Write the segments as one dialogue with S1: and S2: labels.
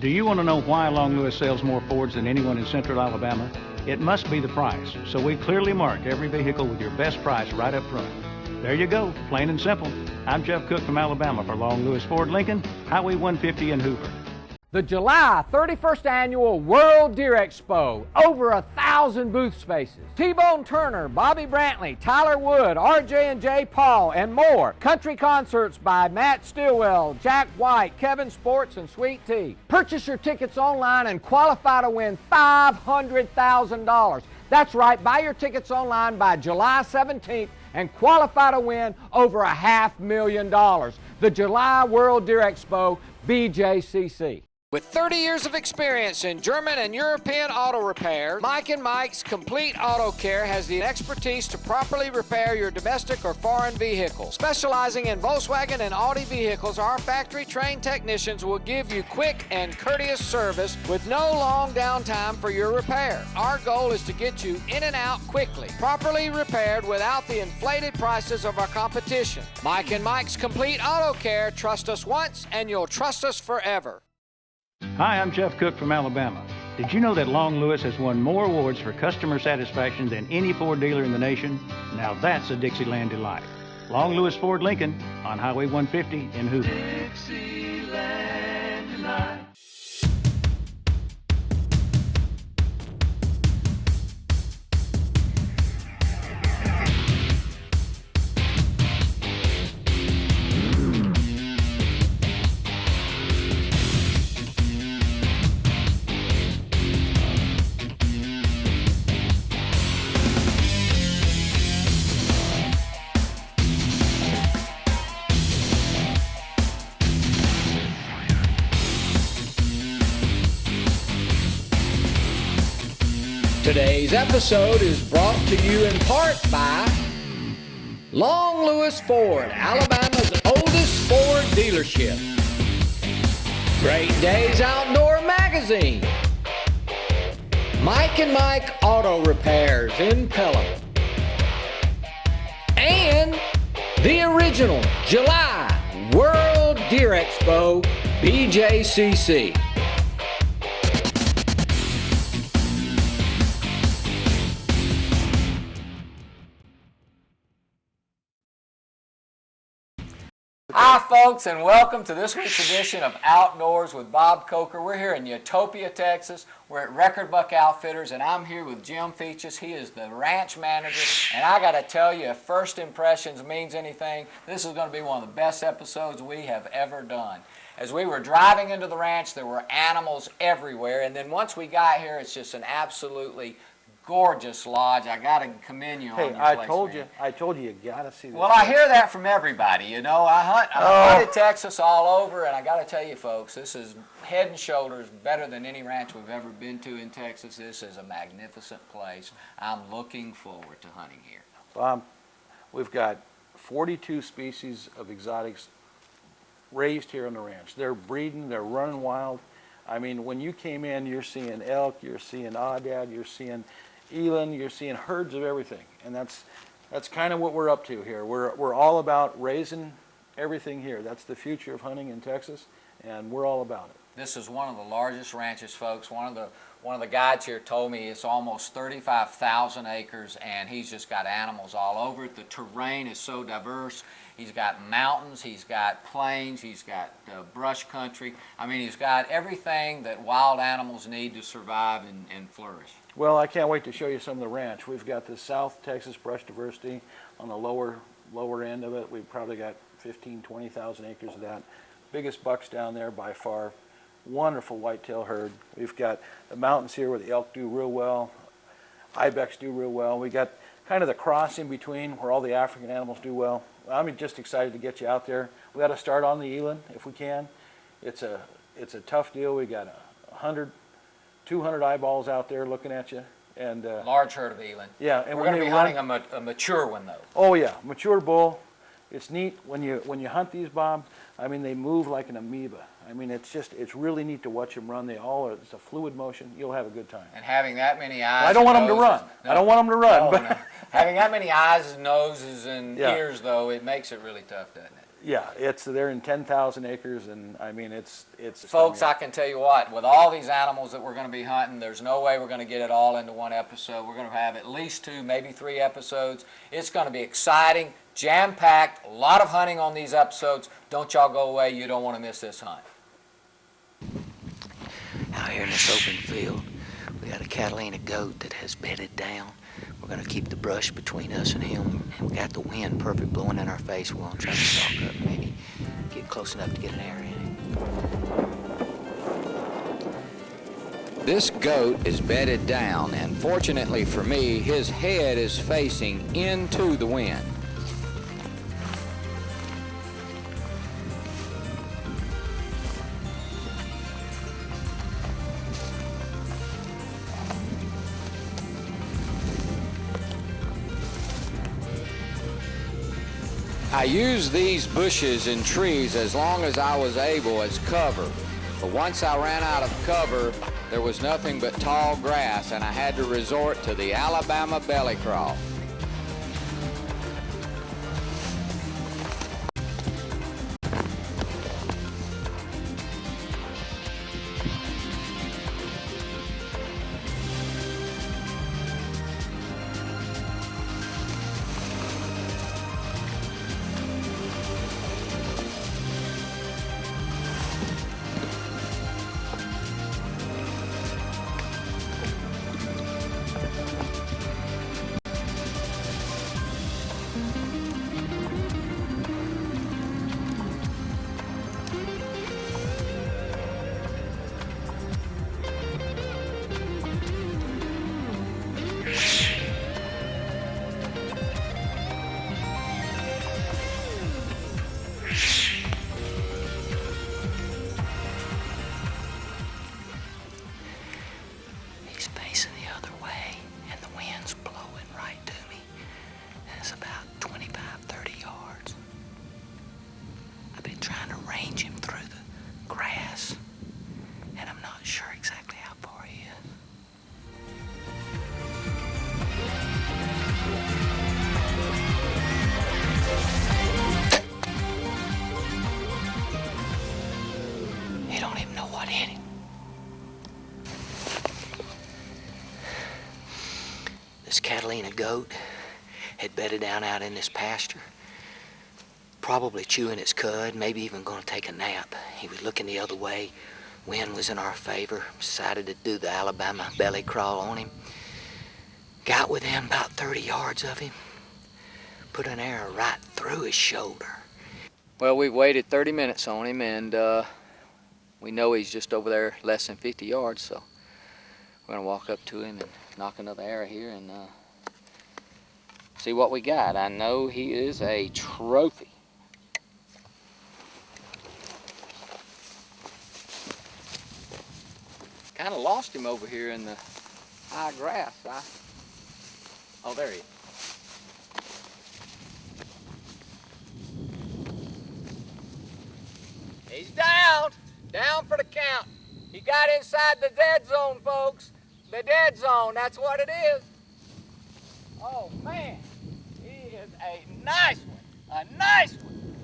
S1: Do you want to know why Long Lewis sells more Fords than anyone in Central Alabama? It must be the price. So we clearly mark every vehicle with your best price right up front. There you go, plain and simple. I'm Jeff Cook from Alabama for Long Lewis Ford Lincoln, Highway 150 in Hoover.
S2: The July 31st Annual World Deer Expo, over 1,000 booth spaces. T-Bone Turner, Bobby Brantley, Tyler Wood, RJ&J Paul, and more. Country concerts by Matt Stillwell, Jack White, Kevin Sports, and Sweet Tea. Purchase your tickets online and qualify to win $500,000. That's right, buy your tickets online by July 17th and qualify to win over $500,000. The July World Deer Expo, BJCC. With 30 years of experience in German and European auto repair, Mike and Mike's Complete Auto Care has the expertise to properly repair your domestic or foreign vehicle. Specializing in Volkswagen and Audi vehicles, our factory-trained technicians will give you quick and courteous service with no long downtime for your repair. Our goal is to get you in and out quickly, properly repaired without the inflated prices of our competition. Mike and Mike's Complete Auto Care. Trust us once and you'll trust us forever.
S1: Hi, I'm Jeff Cook from Alabama. Did you know that Long Lewis has won more awards for customer satisfaction than any Ford dealer in the nation? Now that's a Dixieland delight. Long Lewis Ford Lincoln on Highway 150 in Hoover. Dixieland delight.
S2: Today's episode is brought to you in part by Long Lewis Ford, Alabama's oldest Ford dealership. Great Days Outdoor Magazine. Mike and Mike Auto Repairs in Pelham. And the original July World Deer Expo, BJCC. Hi folks, and welcome to this week's edition of Outdoors with Bob Coker. We're here in Utopia, Texas. We're at Record Buck Outfitters, and I'm here with Jim Feaches. He is the ranch manager, and I got to tell you, if first impressions means anything, this is going to be one of the best episodes we have ever done. As we were driving into the ranch, there were animals everywhere, and then once we got here, it's just an absolutely gorgeous lodge. I got to commend you on your place.
S3: I told you, you got to see this.
S2: Well, I hear that from everybody. You know, I hunted Texas all over, and I got to tell you, folks, this is head and shoulders better than any ranch we've ever been to in Texas. This is a magnificent place. I'm looking forward to hunting here.
S3: We've got 42 species of exotics raised here on the ranch. They're breeding, they're running wild. I mean, when you came in, you're seeing elk, you're seeing aoudad, you're seeing eland, you're seeing herds of everything, and that's kind of what we're up to here. We're all about raising everything here. That's the future of hunting in Texas, and we're all about it.
S2: This is one of the largest ranches, folks. One of the guides here told me it's almost 35,000 acres, and he's just got animals all over it. The terrain is so diverse. He's got mountains, he's got plains, he's got brush country. I mean, he's got everything that wild animals need to survive and flourish.
S3: Well, I can't wait to show you some of the ranch. We've got the South Texas brush diversity on the lower end of it. We've probably got 20,000 acres of that. Biggest bucks down there by far. Wonderful whitetail herd. We've got the mountains here where the elk do real well, ibex do real well. We got kind of the cross in between where all the African animals do well. I'm just excited to get you out there. We got to start on the eland if we can. It's a tough deal. We got 200 eyeballs out there looking at you, and
S2: large herd of eland.
S3: Yeah, and
S2: we're going to be hunting a mature one though.
S3: Oh yeah, mature bull. It's neat when you hunt these, Bob. I mean, they move like an amoeba. I mean, it's really neat to watch them run. It's a fluid motion. You'll have a good time.
S2: And having that many eyes.
S3: I don't want them to run.
S2: No,
S3: I don't want them to run.
S2: No. Having that many eyes and noses and ears, though, it makes it really tough, doesn't it?
S3: Yeah, they're in 10,000 acres, and I mean it's.
S2: Folks, I can tell you what, with all these animals that we're going to be hunting, there's no way we're going to get it all into one episode. We're going to have at least 2, maybe 3 episodes. It's going to be exciting, jam-packed, a lot of hunting on these episodes. Don't y'all go away. You don't want to miss this hunt.
S4: Out here in this open field, we got a Catalina goat that has bedded down. We're going to keep the brush between us and him, and we got the wind perfect blowing in our face. We're going to try to stalk up and maybe get close enough to get an arrow in it.
S2: This goat is bedded down, and fortunately for me, his head is facing into the wind. I used these bushes and trees as long as I was able as cover. But once I ran out of cover, there was nothing but tall grass, and I had to resort to the Alabama belly crawl.
S4: This Catalina goat had bedded down out in this pasture, probably chewing its cud, maybe even going to take a nap. He was looking the other way. Wind was in our favor. Decided to do the Alabama belly crawl on him. Got within about 30 yards of him. Put an arrow right through his shoulder. Well, we've waited 30 minutes on him, and we know he's just over there less than 50 yards, so we're going to walk up to him and knock another arrow here and see what we got. I know he is a trophy. Kind of lost him over here in the high grass. Oh, there he is. He's down. Down for the count. He got inside the dead zone, folks. The dead zone, that's what it is. Oh, man. He is a nice one. A nice one.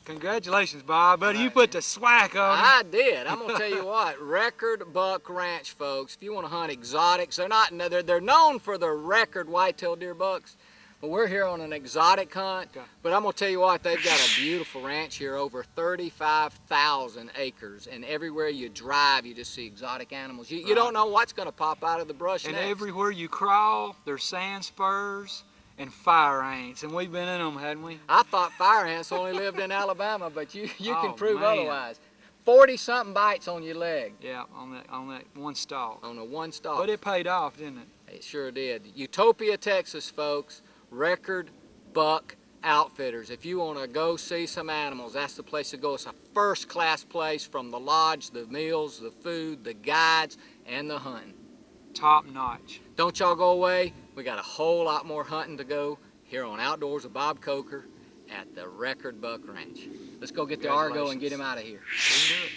S5: Congratulations, Bob. Buddy, you put the swack on him.
S2: I did. I'm going to tell you what. Record buck ranch, folks. If you want to hunt exotics, they're known for the record white-tailed deer bucks. But we're here on an exotic hunt. Okay. But I'm going to tell you what, they've got a beautiful ranch here, over 35,000 acres. And everywhere you drive, you just see exotic animals. You don't know what's going to pop out of the brush
S5: and
S2: next.
S5: Everywhere you crawl, there's sand spurs and fire ants. And we've been in them, hadn't we?
S2: I thought fire ants only lived in Alabama, but you can prove otherwise. 40-something bites on your leg.
S5: Yeah, on that one stalk.
S2: On the one stalk.
S5: But it paid off, didn't it?
S2: It sure did. Utopia, Texas, folks. Record buck outfitters. If you want to go see some animals, that's the place to go. It's a first-class place, from the lodge, the meals, the food, the guides, and the hunting.
S5: Top notch.
S2: Don't y'all go away. We got a whole lot more hunting to go here on Outdoors with Bob Coker at the Record Buck Ranch. Let's go get the Argo and get him out of here.
S5: Let's do it.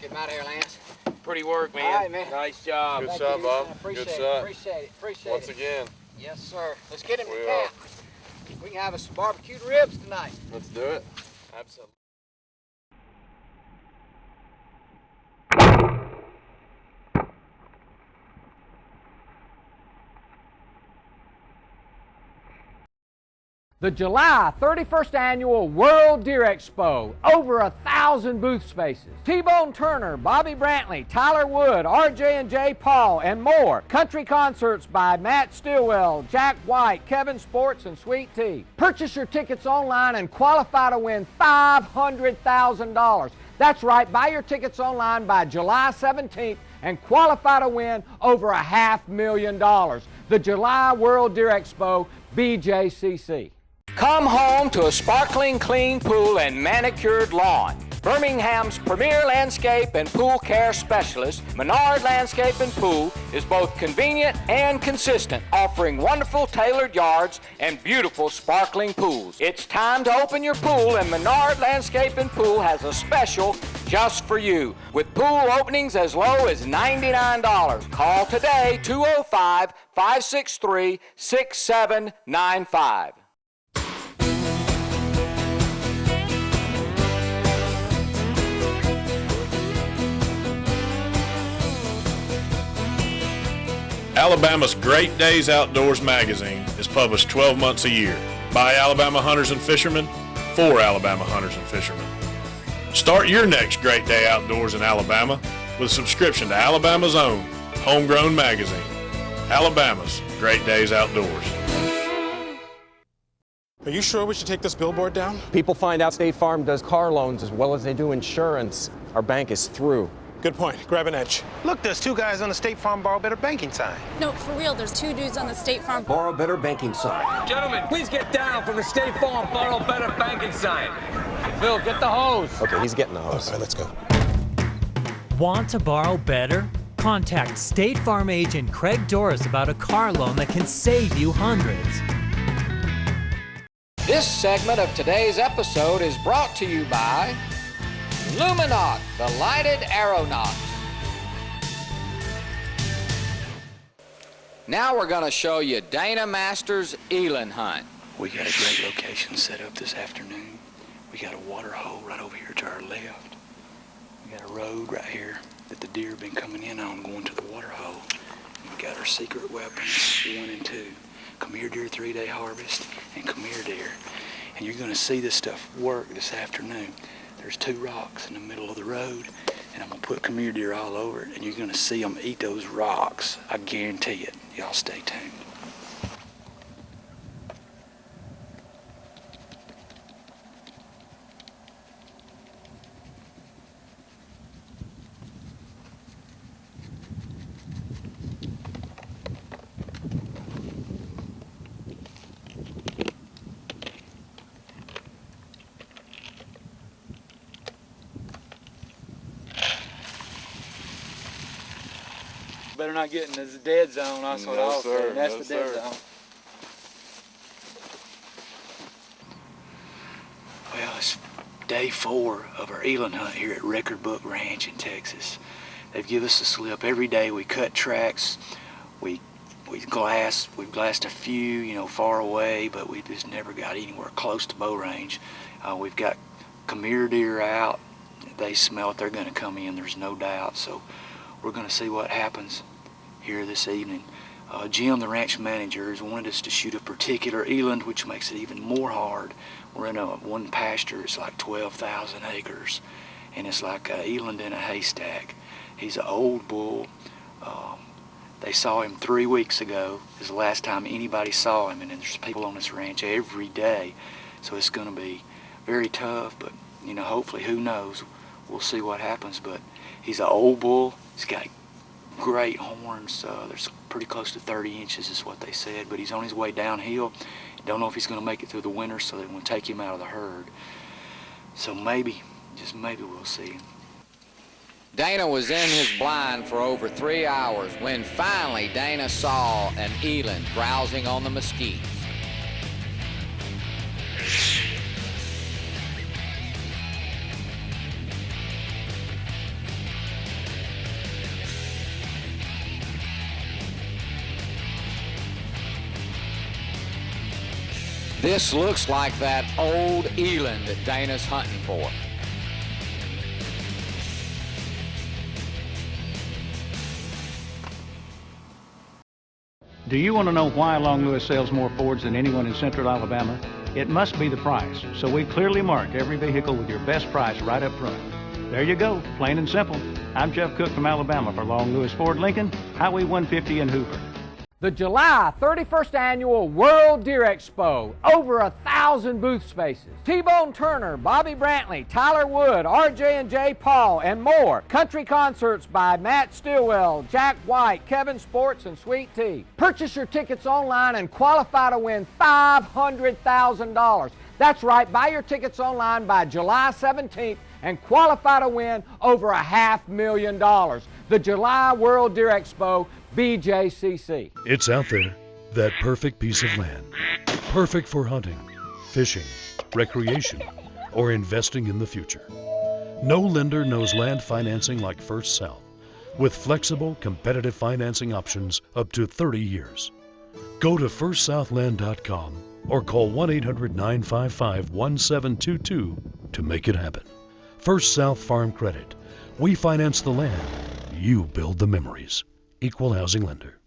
S2: Get him out of here, Lance.
S6: Pretty work, man.
S2: All right, man.
S6: Nice job.
S7: Good shot, Bob.
S2: Appreciate
S7: Good
S2: it.
S7: shot.
S2: Appreciate it. Appreciate
S7: Once
S2: it.
S7: again.
S2: Yes, sir. Let's get him to
S7: We
S2: camp. We can have us some barbecued ribs tonight.
S7: Let's do it.
S6: Absolutely.
S2: The July 31st Annual World Deer Expo, over 1,000 booth spaces. T-Bone Turner, Bobby Brantley, Tyler Wood, RJ&J Paul, and more. Country concerts by Matt Stillwell, Jack White, Kevin Sports, and Sweet Tea. Purchase your tickets online and qualify to win $500,000. That's right, buy your tickets online by July 17th and qualify to win over $500,000. The July World Deer Expo, BJCC. Come home to a sparkling clean pool and manicured lawn. Birmingham's premier landscape and pool care specialist, Menard Landscape and Pool, is both convenient and consistent, offering wonderful tailored yards and beautiful sparkling pools. It's time to open your pool, and Menard Landscape and Pool has a special just for you, with pool openings as low as $99. Call today, 205-563-6795.
S8: Alabama's Great Days Outdoors magazine is published 12 months a year by Alabama hunters and fishermen for Alabama hunters and fishermen. Start your next great day outdoors in Alabama with a subscription to Alabama's own homegrown magazine, Alabama's Great Days Outdoors.
S9: Are you sure we should take this billboard down?
S10: People find out State Farm does car loans as well as they do insurance. Our bank is through.
S9: Good point. Grab an edge.
S11: Look, there's two guys on the State Farm Borrow Better banking sign.
S12: No, for real, there's two dudes on the State Farm
S10: Borrow Better banking sign.
S6: Gentlemen, please get down from the State Farm Borrow Better banking sign. Phil, get the hose.
S10: Okay, he's getting the hose.
S9: All right, let's go.
S13: Want to borrow better? Contact State Farm agent Craig Doris about a car loan that can save you hundreds.
S2: This segment of today's episode is brought to you by Luminoc, the lighted aeronaut. Now we're going to show you Dayna Masters' Eland hunt.
S14: We got a great location set up this afternoon. We got a water hole right over here to our left. We got a road right here that the deer have been coming in on going to the water hole. We got our secret weapons 1 and 2. Come here deer 3-day harvest and come here deer. And you're going to see this stuff work this afternoon. There's 2 rocks in the middle of the road, and I'm going to put come here deer all over it, and you're going to see them eat those rocks. I guarantee it. Y'all stay tuned.
S5: Better not get in the dead zone, that's what I'll say. That's the dead zone.
S14: Well, it's day 4 of our eland hunt here at Record Book Ranch in Texas. They've given us a slip every day. We cut tracks, we've glassed a few, you know, far away, but we just never got anywhere close to bow range. We've got Khmer deer out. They smell it, they're going to come in, there's no doubt. So we're going to see what happens here this evening. Jim, the ranch manager, has wanted us to shoot a particular eland, which makes it even more hard. We're in one pasture, it's like 12,000 acres, and it's like an eland in a haystack. He's an old bull. They saw him 3 weeks ago. Is the last time anybody saw him, and there's people on this ranch every day. So it's going to be very tough, but you know, hopefully, who knows? We'll see what happens, but he's an old bull. He's got great horns. There's pretty close to 30 inches is what they said, but he's on his way downhill. Don't know if he's going to make it through the winter, so they want to take him out of the herd. So maybe, just maybe we'll see him.
S2: Dayna was in his blind for over 3 hours when finally Dayna saw an eland browsing on the mesquite. This looks like that old Eland that Dayna's hunting for.
S1: Do you want to know why Long Lewis sells more Fords than anyone in Central Alabama? It must be the price, so we clearly mark every vehicle with your best price right up front. There you go, plain and simple. I'm Jeff Cook from Alabama for Long Lewis Ford Lincoln, Highway 150 in Hoover.
S2: The July 31st Annual World Deer Expo, over 1,000 booth spaces. T-Bone Turner, Bobby Brantley, Tyler Wood, RJ&J Paul, and more. Country concerts by Matt Stillwell, Jack White, Kevin Sports, and Sweet Tea. Purchase your tickets online and qualify to win $500,000. That's right, buy your tickets online by July 17th and qualify to win over $500,000. The July World Deer Expo, BJCC.
S7: It's out there, that perfect piece of land. Perfect for hunting, fishing, recreation, or investing in the future. No lender knows land financing like First South, with flexible, competitive financing options up to 30 years. Go to firstsouthland.com or call 1-800-955-1722 to make it happen. First South Farm Credit. We finance the land. You build the memories. Equal housing lender.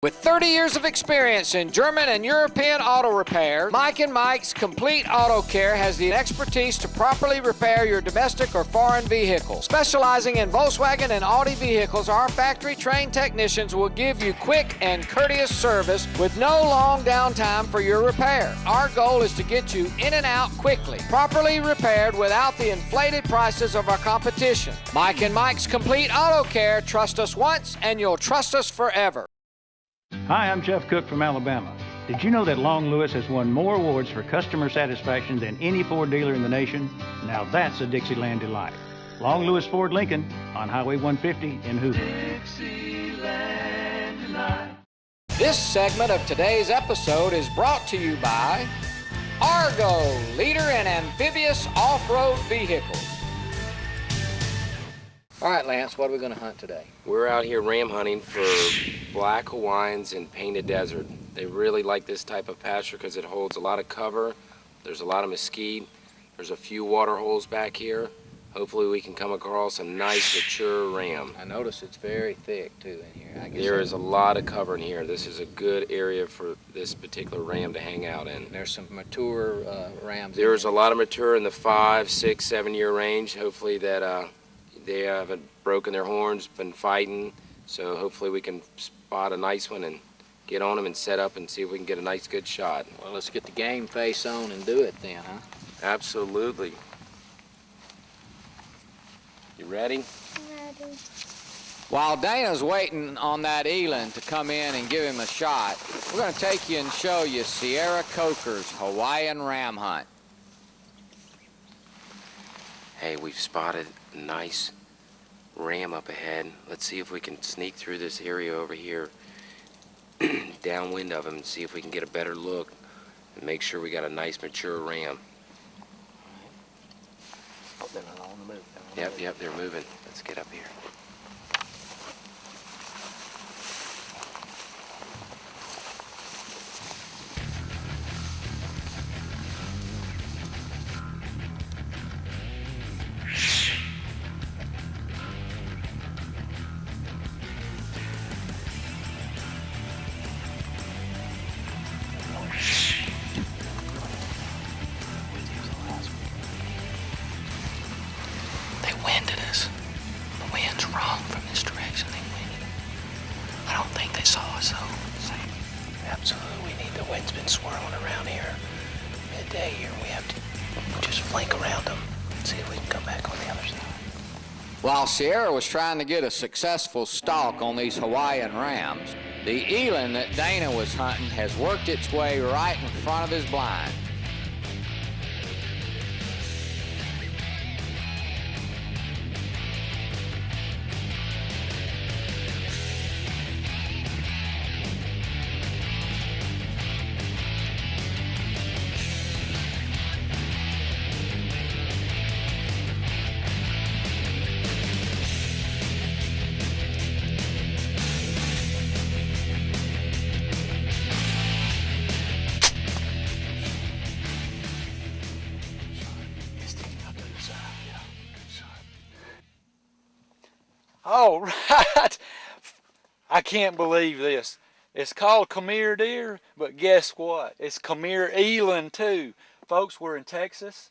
S2: With 30 years of experience in German and European auto repair, Mike and Mike's Complete Auto Care has the expertise to properly repair your domestic or foreign vehicle. Specializing in Volkswagen and Audi vehicles, our factory-trained technicians will give you quick and courteous service with no long downtime for your repair. Our goal is to get you in and out quickly, properly repaired without the inflated prices of our competition. Mike and Mike's Complete Auto Care. Trust us once and you'll trust us forever.
S1: Hi, I'm Jeff Cook from Alabama. Did you know that Long Lewis has won more awards for customer satisfaction than any Ford dealer in the nation? Now that's a Dixieland delight. Long Lewis Ford Lincoln on Highway 150 in Hoover.
S2: Dixieland delight. This segment of today's episode is brought to you by Argo, leader in amphibious off-road vehicles. All right, Lance, what are we going to hunt today?
S15: We're out here ram hunting for black Hawaiians in Painted Desert. They really like this type of pasture because it holds a lot of cover. There's a lot of mesquite. There's a few water holes back here. Hopefully we can come across a nice mature ram.
S2: I notice it's very thick too in here. I guess
S15: there is a lot of cover in here. This is a good area for this particular ram to hang out in.
S2: There's some mature rams.
S15: There's a lot of mature in the 5, 6, 7 year range. Hopefully that they haven't broken their horns, been fighting, so hopefully we can spot a nice one and get on them and set up and see if we can get a nice good shot.
S2: Well, let's get the game face on and do it then, huh?
S15: Absolutely. You ready?
S16: Ready.
S2: While Dayna's waiting on that Eland to come in and give him a shot, we're going to take you and show you Ciara Coker's Hawaiian ram hunt.
S15: Hey, we've spotted a nice ram up ahead. Let's see if we can sneak through this area over here downwind of him and see if we can get a better look and make sure we got a nice mature ram.
S2: Oh, they're not on the move.
S15: Yep, they're moving. Let's get up here.
S2: While Ciara was trying to get a successful stalk on these Hawaiian rams, the Eland that Dayna was hunting has worked its way right in front of his blind.
S5: Oh, right. I can't believe this. It's called Khmer deer, but guess what? It's Khmer Eland too. Folks, we're in Texas.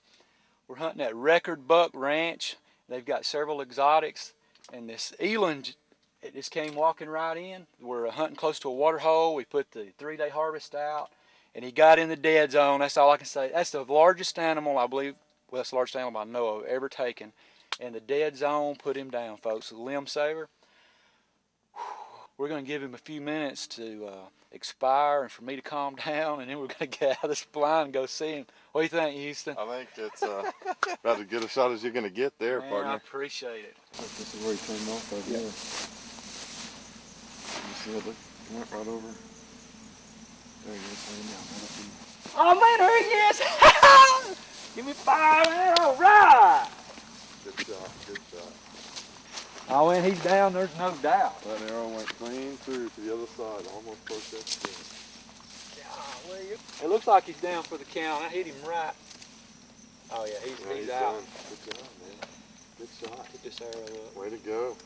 S5: We're hunting at Record Buck Ranch. They've got several exotics, and this Eland, it just came walking right in. We're hunting close to a water hole. We put the 3-day harvest out, and he got in the dead zone. That's all I can say. That's the largest animal, I believe, well, that's the largest animal I know of ever taken. And the dead zone put him down, folks. The limb saver. We're going to give him a few minutes to expire and for me to calm down, and then we're going to get out of this blind and go see him. What do you think, Houston?
S16: I think it's about as good a shot as you're going to get there,
S5: Man,
S16: partner.
S5: I appreciate it.
S16: This is where he turned off right here. You see it? Look, he went right over. There he is, laying down right up in.
S5: Oh, man, there he is! Give me fire, man. All right!
S16: Good shot, good shot.
S5: Oh, and he's down, there's no doubt.
S16: That arrow went clean through to the other side, almost close to that skin.
S5: Golly. It looks like he's down for the count. I hit him right. Oh, yeah, he's out.
S16: Done. Good job, man. Good shot.
S5: Get this arrow up.
S16: Way to go.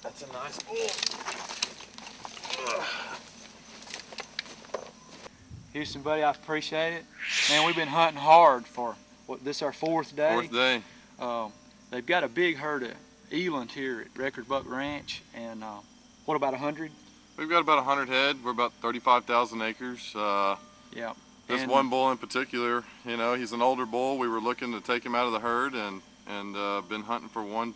S5: That's a nice Houston, buddy, I appreciate it. Man, we've been hunting hard for, this is our 4th day.
S16: 4th day.
S5: They've got a big herd of Eland here at Record Buck Ranch, and what, about 100?
S16: We've got about 100 head. We're about 35,000 acres.
S5: Yeah.
S16: This one bull in particular, you know, he's an older bull. We were looking to take him out of the herd, and been hunting for one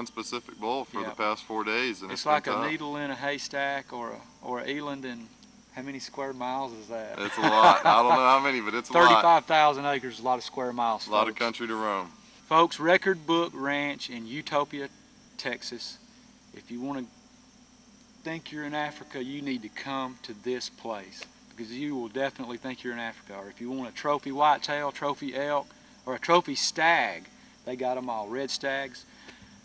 S16: specific bull for the past 4 days. And
S5: it's like a needle in a haystack, or an Eland, and how many square miles is that?
S16: It's a lot. I don't know how many, but it's a lot.
S5: 35,000 acres is a lot of square miles.
S16: A lot of country to roam.
S5: Folks, Record Book Ranch in Utopia, Texas. If you want to think you're in Africa, you need to come to this place, because you will definitely think you're in Africa. Or if you want a trophy whitetail, trophy elk, or a trophy stag, they got them all, red stags.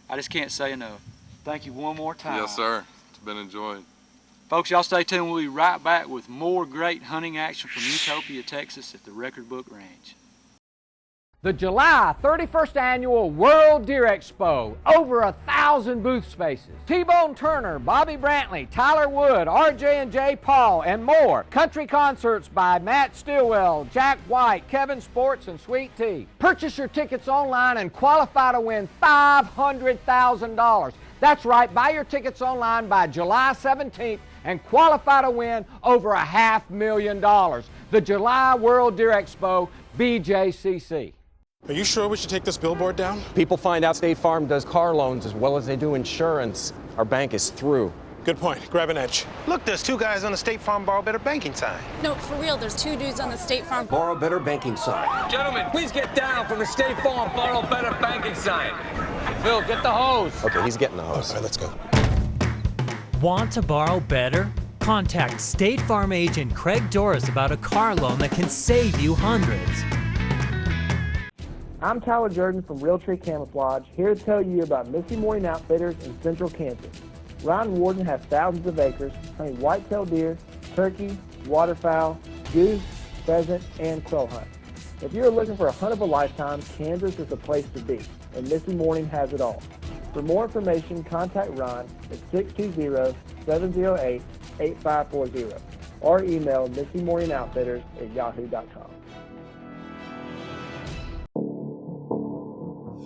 S5: I just can't say enough. Thank you one more time.
S16: Yes, sir. It's been enjoyed.
S5: Folks, y'all stay tuned. We'll be right back with more great hunting action from Utopia, Texas at the Record Book Ranch.
S2: The July 31st Annual World Deer Expo, over 1,000 booth spaces. T-Bone Turner, Bobby Brantley, Tyler Wood, RJ&J Paul, and more. Country concerts by Matt Stillwell, Jack White, Kevin Sports, and Sweet Tea. Purchase your tickets online and qualify to win $500,000. That's right, buy your tickets online by July 17th and qualify to win over $500,000. The July World Deer Expo, BJCC.
S9: Are you sure we should take this billboard down?
S10: People find out State Farm does car loans as well as they do insurance. Our bank is through.
S9: Good point. Grab an edge.
S11: Look, there's 2 guys on the State Farm Borrow Better banking sign.
S12: No, for real, there's 2 dudes on the State Farm
S6: Borrow Better banking sign. Gentlemen, please get down from the State Farm Borrow Better banking sign. Phil, get the hose.
S10: Okay, he's getting the hose.
S9: All right, let's go.
S13: Want to borrow better? Contact State Farm agent Craig Doris about a car loan that can save you hundreds.
S17: I'm Tyler Jordan from Realtree Camouflage, here to tell you about Missy Morning Outfitters in Central Kansas. Ryan Warden has thousands of acres hunting white-tailed deer, turkey, waterfowl, goose, pheasant, and quail hunt. If you're looking for a hunt of a lifetime, Kansas is the place to be, and Missy Morning has it all. For more information, contact Ron at 620-708-8540 or email missymorningoutfitters@yahoo.com.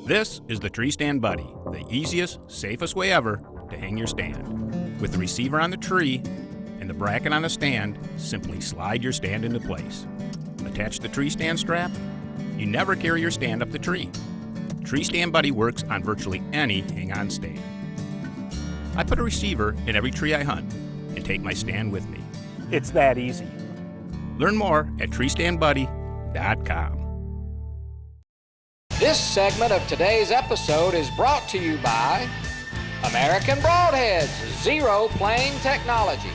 S18: This is the Tree Stand Buddy, the easiest, safest way ever to hang your stand. With the receiver on the tree and the bracket on the stand, simply slide your stand into place. Attach the tree stand strap. You never carry your stand up the tree. Tree Stand Buddy works on virtually any hang-on stand. I put a receiver in every tree I hunt and take my stand with me.
S19: It's that easy.
S18: Learn more at treestandbuddy.com.
S2: This segment of today's episode is brought to you by American Broadheads, Zero Plane Technology.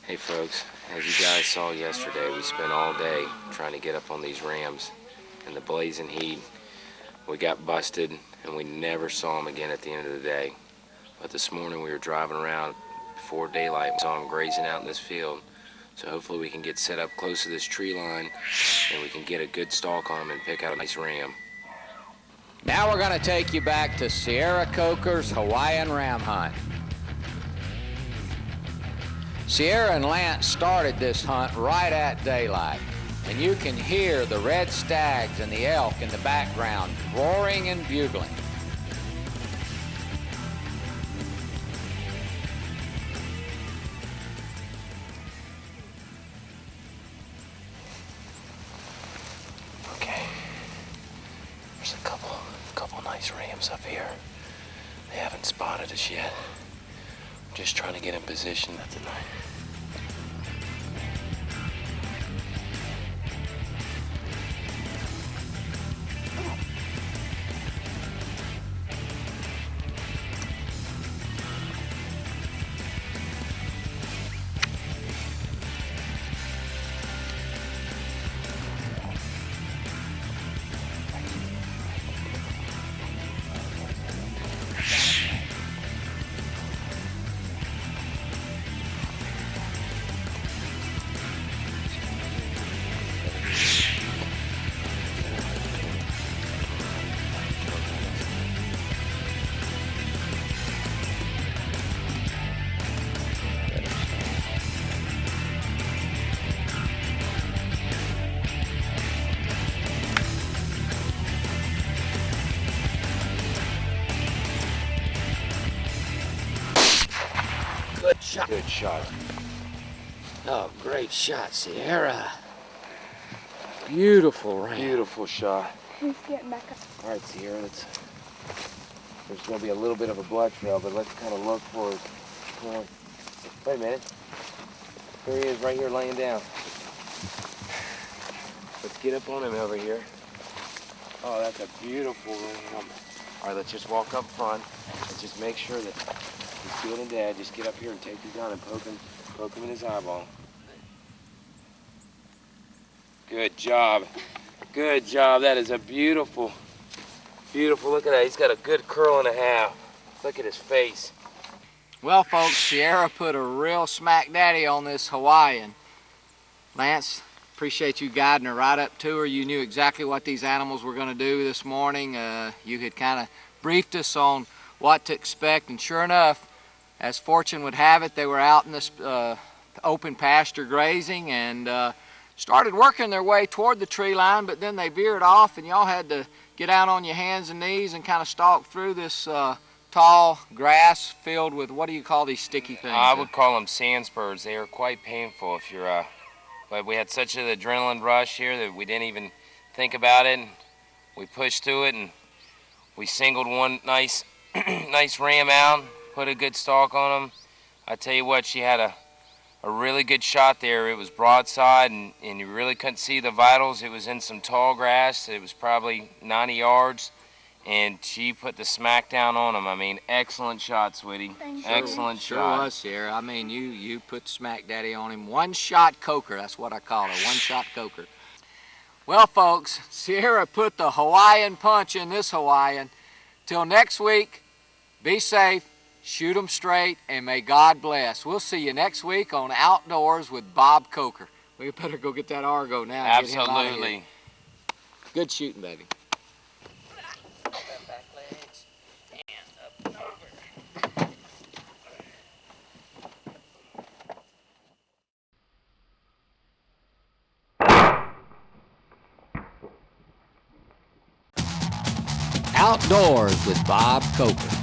S15: Hey folks, as you guys saw yesterday, we spent all day trying to get up on these rams in the blazing heat. We got busted and we never saw them again at the end of the day. But this morning we were driving around before daylight and saw them grazing out in this field. So hopefully we can get set up close to this tree line and we can get a good stalk on them and pick out a nice ram.
S2: Now we're going to take you back to Ciara Coker's Hawaiian ram hunt. Ciara and Lance started this hunt right at daylight, and you can hear the red stags and the elk in the background roaring and bugling.
S14: Okay, there's a couple nice rams up here. They haven't spotted us yet. I'm just trying to get in position tonight. Good shot.
S2: Oh, great shot, Ciara. Beautiful ram.
S14: Beautiful shot.
S12: Please get back up.
S14: All right, Ciara, there's going to be a little bit of a blood trail, but let's kind of look for it. Wait a minute. There he is right here laying down. Let's get up on him over here. Oh, that's a beautiful ram. All right, let's just walk up front and just make sure that he's good and dead. Just get up here and take your gun and poke him in his eyeball. Good job. Good job. That is a beautiful, beautiful. Look at that. He's got a good curl and a half. Look at his face.
S2: Well, folks, Ciara put a real smack daddy on this Hawaiian. Lance, appreciate you guiding her right up to her. You knew exactly what these animals were going to do this morning. You had kind of briefed us on what to expect, and sure enough, as fortune would have it, they were out in this open pasture grazing and started working their way toward the tree line, but then they veered off, and y'all had to get out on your hands and knees and kind of stalk through this tall grass filled with, what do you call these sticky things?
S15: I would call them sand spurs. They are quite painful if you're, but we had such an adrenaline rush here that we didn't even think about it. We pushed through it, and we singled one nice ram out, put a good stalk on him. I tell you what, she had a really good shot there. It was broadside, and you really couldn't see the vitals. It was in some tall grass. It was probably 90 yards, and she put the smack down on him. I mean, excellent shot, sweetie. Excellent
S2: Sure
S15: shot.
S2: was, Ciara. I mean, you put the smack daddy on him. One-shot coker, that's what I call her, one-shot coker. Well, folks, Ciara put the Hawaiian punch in this Hawaiian. Till next week, be safe, shoot 'em straight, and may God bless. We'll see you next week on Outdoors with Bob Coker. We better go get that Argo now. And get him out of here.
S15: Absolutely.
S2: Good shooting, baby. Outdoors with Bob Coker.